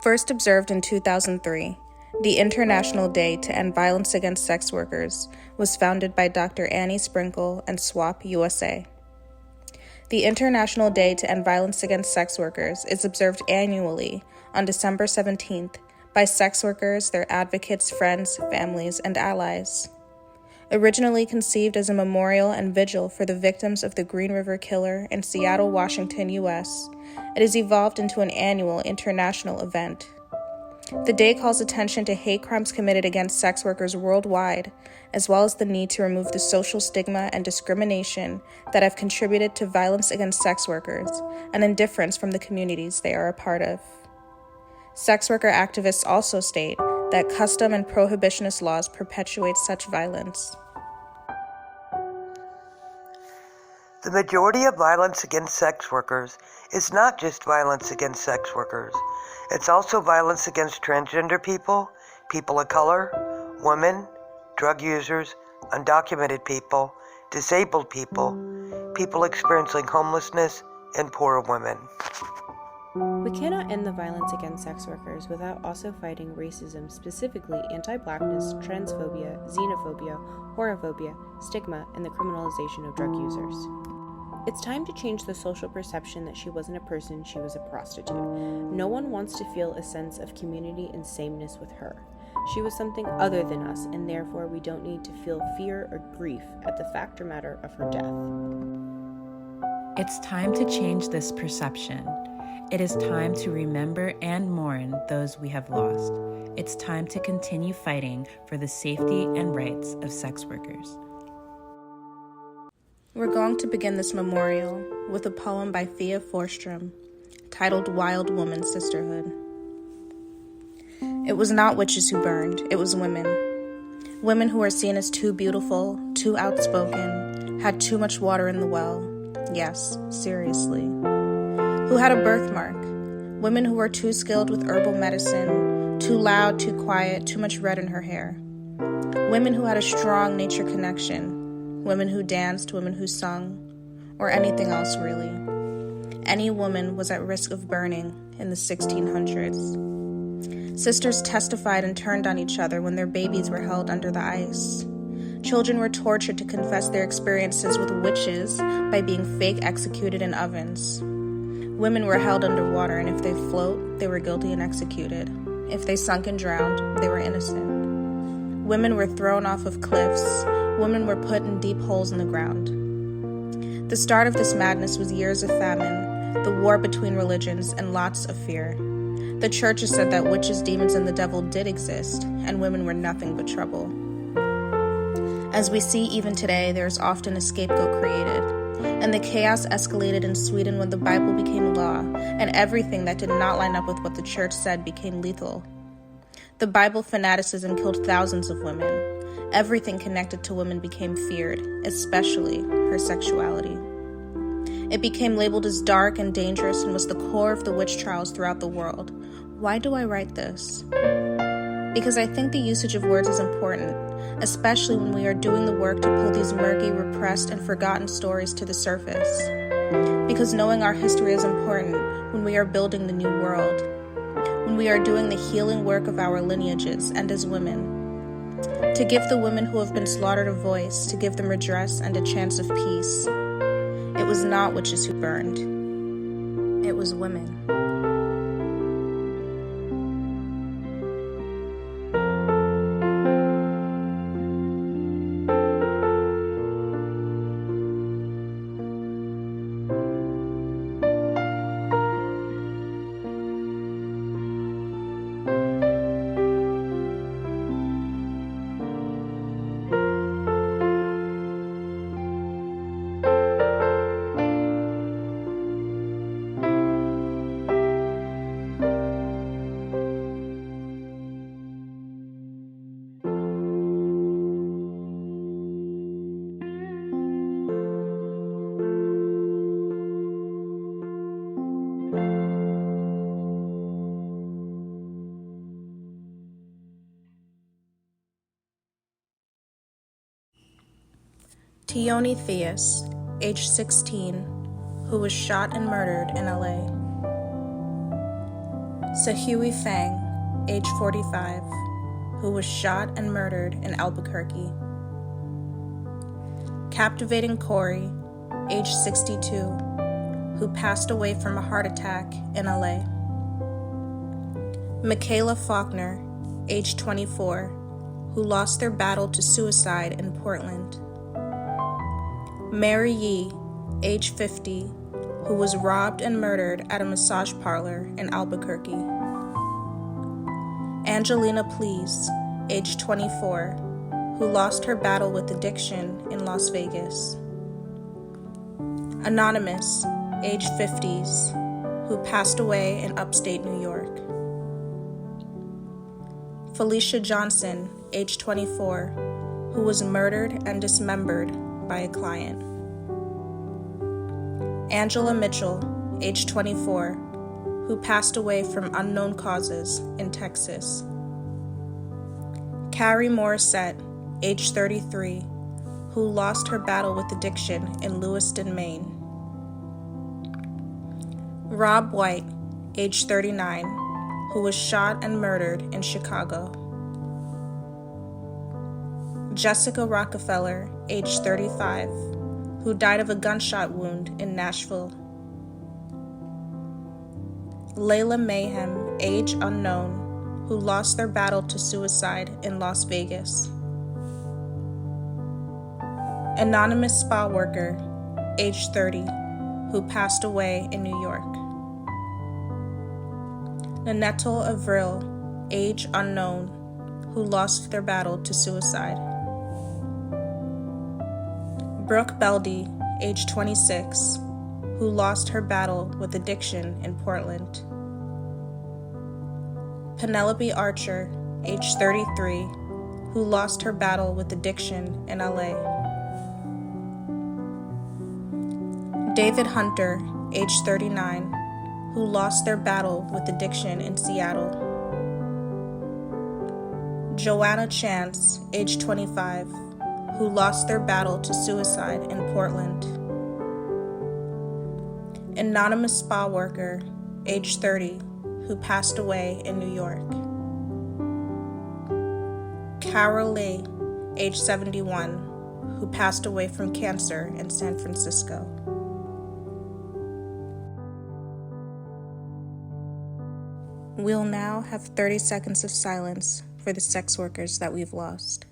First observed in 2003, the International Day to End Violence Against Sex Workers was founded by Dr. Annie Sprinkle and SWAP USA. The International Day to End Violence Against Sex Workers is observed annually on December 17th by sex workers, their advocates, friends, families, and allies. Originally conceived as a memorial and vigil for the victims of the Green River Killer in Seattle, Washington, U.S., it has evolved into an annual international event. The day calls attention to hate crimes committed against sex workers worldwide, as well as the need to remove the social stigma and discrimination that have contributed to violence against sex workers and indifference from the communities they are a part of. Sex worker activists also state that custom and prohibitionist laws perpetuate such violence. The majority of violence against sex workers is not just violence against sex workers. It's also violence against transgender people, people of color, women, drug users, undocumented people, disabled people, people experiencing homelessness, and poor women. We cannot end the violence against sex workers without also fighting racism, specifically anti-blackness, transphobia, xenophobia, horophobia, stigma, and the criminalization of drug users. It's time to change the social perception that she wasn't a person, she was a prostitute. No one wants to feel a sense of community and sameness with her. She was something other than us, and therefore we don't need to feel fear or grief at the fact or matter of her death. It's time to change this perception. It is time to remember and mourn those we have lost. It's time to continue fighting for the safety and rights of sex workers. We're going to begin this memorial with a poem by Thea Forstrom titled Wild Woman Sisterhood. It was not witches who burned, it was women. Women who were seen as too beautiful, too outspoken, had too much water in the well. Yes, seriously. Who had a birthmark. Women who were too skilled with herbal medicine, too loud, too quiet, too much red in her hair. Women who had a strong nature connection. Women who danced, women who sung, or anything else really. Any woman was at risk of burning in the 1600s. Sisters testified and turned on each other when their babies were held under the ice. Children were tortured to confess their experiences with witches by being fake executed in ovens. Women were held underwater, and if they float, they were guilty and executed. If they sunk and drowned, they were innocent. Women were thrown off of cliffs. Women were put in deep holes in the ground. The start of this madness was years of famine, the war between religions, and lots of fear. The churches said that witches, demons, and the devil did exist, and women were nothing but trouble. As we see even today, there is often a scapegoat created, and the chaos escalated in Sweden when the Bible became law, and everything that did not line up with what the church said became lethal. The Bible fanaticism killed thousands of women. Everything connected to women became feared, especially her sexuality. It became labeled as dark and dangerous and was the core of the witch trials throughout the world. Why do I write this? Because I think the usage of words is important, especially when we are doing the work to pull these murky, repressed, and forgotten stories to the surface. Because knowing our history is important when we are building the new world, when we are doing the healing work of our lineages and as women. To give the women who have been slaughtered a voice, to give them redress and a chance of peace. It was not witches who burned. It was women. Tioni Theus, age 16, who was shot and murdered in LA. Sahui Fang, age 45, who was shot and murdered in Albuquerque. Captivating Corey, age 62, who passed away from a heart attack in LA. Michaela Faulkner, age 24, who lost their battle to suicide in Portland. Mary Yee, age 50, who was robbed and murdered at a massage parlor in Albuquerque. Angelina Please, age 24, who lost her battle with addiction in Las Vegas. Anonymous, age 50s, who passed away in upstate New York. Felicia Johnson, age 24, who was murdered and dismembered by a client. Angela Mitchell, age 24, who passed away from unknown causes in Texas. Carrie Morissette, age 33, who lost her battle with addiction in Lewiston, Maine. Rob White, age 39, who was shot and murdered in Chicago. Jessica Rockefeller, age 35, who died of a gunshot wound in Nashville. Layla Mayhem, age unknown, who lost their battle to suicide in Las Vegas. Anonymous spa worker, age 30, who passed away in New York. Nanetto Avril, age unknown, who lost their battle to suicide. Brooke Beldy, age 26, who lost her battle with addiction in Portland. Penelope Archer, age 33, who lost her battle with addiction in LA. David Hunter, age 39, who lost their battle with addiction in Seattle. Joanna Chance, age 25, who lost their battle to suicide in Portland. Anonymous spa worker, age 30, who passed away in New York. Carol Lee, age 71, who passed away from cancer in San Francisco. We'll now have 30 seconds of silence for the sex workers that we've lost.